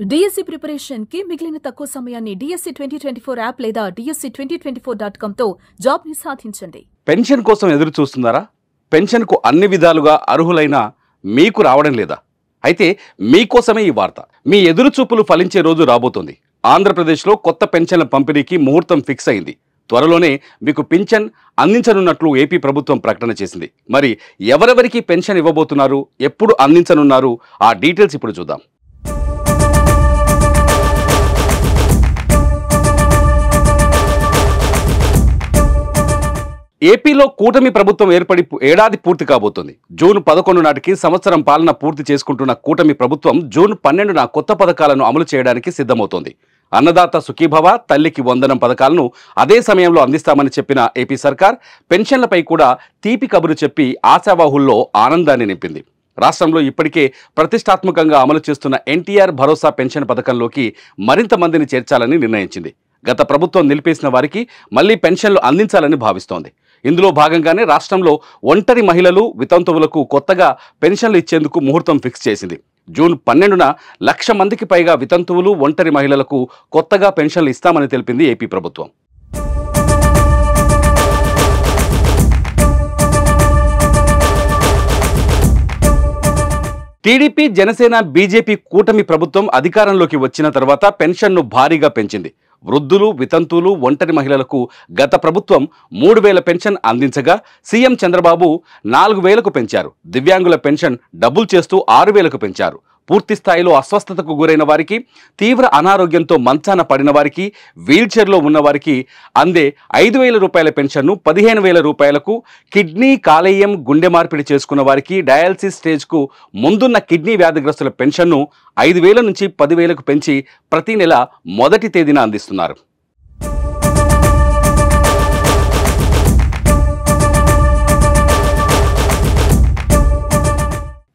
DSC preparation కి మిగిలిన తక్కువ సమయాన్ని డిఎస్సి 2024 యాప్ లేదా DSC2024.com తో జాబ్ ని సాధించండి. పెన్షన్ కోసం ఎదురు చూస్తున్నారా? పెన్షన్ కు అన్ని విధాలుగా అర్హులైన మీకు రావడం లేదా? అయితే మీకోసమే ఈ వార్త. మీ ఎదురు చూపులు ఫలించే రోజు రాబోతోంది. ఆంధ్రప్రదేశ్లో కొత్త పెన్షన్ల పంపిణీకి ముహూర్తం ఫిక్స్ అయింది. త్వరలోనే మీకు పింఛన్ అందించనున్నట్లు ఏపీ ప్రభుత్వం ప్రకటన చేసింది. మరి ఎవరెవరికి పెన్షన్ ఇవ్వబోతున్నారు, ఎప్పుడు అందించనున్నారు, ఆ డీటెయిల్స్ ఇప్పుడు చూద్దాం. ఏపీలో కూటమి ప్రభుత్వం ఏర్పడి ఏడాది పూర్తి కాబోతుంది. జూన్ 11 నాటికి సంవత్సరం పాలన పూర్తి చేసుకుంటున్న కూటమి ప్రభుత్వం జూన్ 12న కొత్త పథకాలను అమలు చేయడానికి సిద్ధమవుతోంది. అన్నదాత సుఖీభవ, తల్లికి వందనం పథకాలను అదే సమయంలో అందిస్తామని చెప్పిన ఏపీ సర్కార్ పెన్షన్లపై కూడా తీపి కబురు చెప్పి ఆశావాహుల్లో ఆనందాన్ని నింపింది. రాష్ట్రంలో ఇప్పటికే ప్రతిష్టాత్మకంగా అమలు చేస్తున్న ఎన్టీఆర్ భరోసా పెన్షన్ పథకంలోకి మరింత మందిని చేర్చాలని నిర్ణయించింది. గత ప్రభుత్వం నిలిపేసిన వారికి మళ్లీ పెన్షన్లు అందించాలని భావిస్తోంది. ఇందులో భాగంగానే రాష్ట్రంలో ఒంటరి మహిళలు, వితంతువులకు కొత్తగా పెన్షన్లు ఇచ్చేందుకు ముహూర్తం ఫిక్స్ చేసింది. జూన్ 12న 1,00,000 మందికి పైగా వితంతువులు, ఒంటరి మహిళలకు కొత్తగా పెన్షన్లు ఇస్తామని తెలిపింది ఏపీ ప్రభుత్వం. టీడీపీ, జనసేన, బీజేపీ కూటమి ప్రభుత్వం అధికారంలోకి వచ్చిన తర్వాత పెన్షన్ను భారీగా పెంచింది. వృద్ధులు, వితంతువులు, ఒంటరి మహిళలకు గత ప్రభుత్వం 3,000 పెన్షన్ అందించగా సీఎం చంద్రబాబు 4,000కు పెంచారు. దివ్యాంగుల పెన్షన్ డబుల్ చేస్తూ 6,000కు పెంచారు. పూర్తి స్థాయిలో అస్వస్థతకు గురైన వారికి, తీవ్ర అనారోగ్యంతో మంచాన పడిన వారికి, వీల్చైర్లో ఉన్నవారికి అందే 5,000 రూపాయల పెన్షన్ను 15,000 రూపాయలకు, కిడ్నీ, కాలేయం, గుండె మార్పిడి చేసుకున్న వారికి, డయాలసిస్ స్టేజ్కు ముందున్న కిడ్నీ వ్యాధిగ్రస్తుల పెన్షన్ను 5,000 నుంచి 10,000కు పెంచి ప్రతి నెల మొదటి తేదీన అందిస్తున్నారు.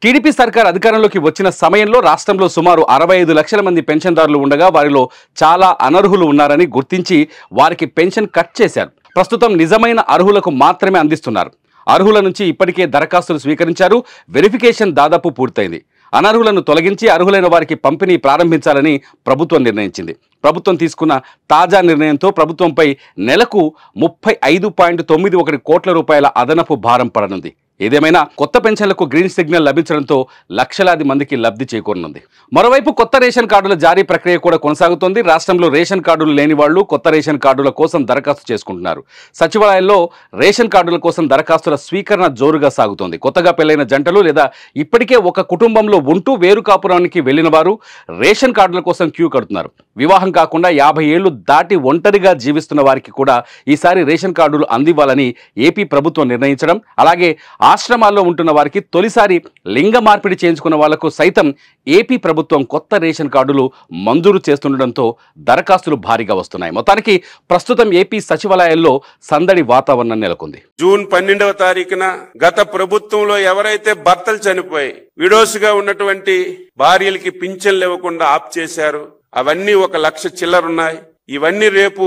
టీడీపీ సర్కార్ అధికారంలోకి వచ్చిన సమయంలో రాష్ట్రంలో సుమారు 65 లక్షల మంది పెన్షన్దారులు ఉండగా వారిలో చాలా అనర్హులు ఉన్నారని గుర్తించి వారికి పెన్షన్ కట్ చేశారు. ప్రస్తుతం నిజమైన అర్హులకు మాత్రమే అందిస్తున్నారు. అర్హుల నుంచి ఇప్పటికే దరఖాస్తులు స్వీకరించారు. వెరిఫికేషన్ దాదాపు పూర్తయింది. అనర్హులను తొలగించి అర్హులైన వారికి పంపిణీ ప్రారంభించాలని ప్రభుత్వం నిర్ణయించింది. ప్రభుత్వం తీసుకున్న తాజా నిర్ణయంతో ప్రభుత్వంపై నెలకు 35.91 కోట్ల రూపాయల అదనపు భారం పడనుంది. ఏదేమైనా కొత్త పెన్షన్లకు గ్రీన్ సిగ్నల్ లభించడంతో లక్షలాది మందికి లబ్ధి చేకూరనుంది. మరోవైపు కొత్త రేషన్ కార్డుల జారీ ప్రక్రియ కూడా కొనసాగుతోంది. రాష్ట్రంలో రేషన్ కార్డులు లేని వాళ్లు కొత్త రేషన్ కార్డుల కోసం దరఖాస్తు చేసుకుంటున్నారు. సచివాలయాల్లో రేషన్ కార్డుల కోసం దరఖాస్తుల స్వీకరణ జోరుగా సాగుతోంది. కొత్తగా పెళ్లైన జంటలు లేదా ఇప్పటికే ఒక కుటుంబంలో ఉంటూ వేరు కాపురానికి వెళ్లిన వారు రేషన్ కార్డుల కోసం క్యూ కడుతున్నారు. వివాహం కాకుండా 50 ఏళ్లు దాటి ఒంటరిగా జీవిస్తున్న వారికి కూడా ఈసారి రేషన్ కార్డులు అందివ్వాలని ఏపీ ప్రభుత్వం నిర్ణయించడం, అలాగే ఆశ్రమాల్లో ఉంటున్న వారికి తొలిసారి లింగ మార్పిడి చేయించుకున్న వాళ్లకు సైతం ఏపీ ప్రభుత్వం కొత్త రేషన్ కార్డులు మంజూరు చేస్తుండటంతో దరఖాస్తులు భారీగా వస్తున్నాయి. మొత్తానికి ప్రస్తుతం ఏపీ సచివాలయాల్లో సందడి వాతావరణం నెలకొంది. జూన్ 12వ తారీఖున గత ప్రభుత్వంలో ఎవరైతే భర్తలు చనిపోయి విడోస్గా ఉన్నటువంటి భార్యలకి పింఛన్లు ఇవ్వకుండా ఆప్ చేశారు, అవన్నీ 1,00,000 చిల్లరున్నాయి. ఇవన్నీ రేపు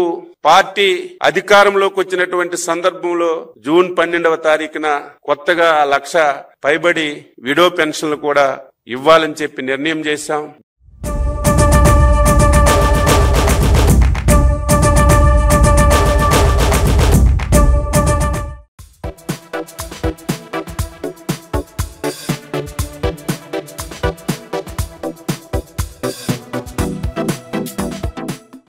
పార్టీ అధికారంలోకి వచ్చినటువంటి సందర్భంలో జూన్ 12వ తారీఖున కొత్తగా 1,00,000 పైబడి విడో పెన్షన్లు కూడా ఇవ్వాలని చెప్పి నిర్ణయం చేశాం.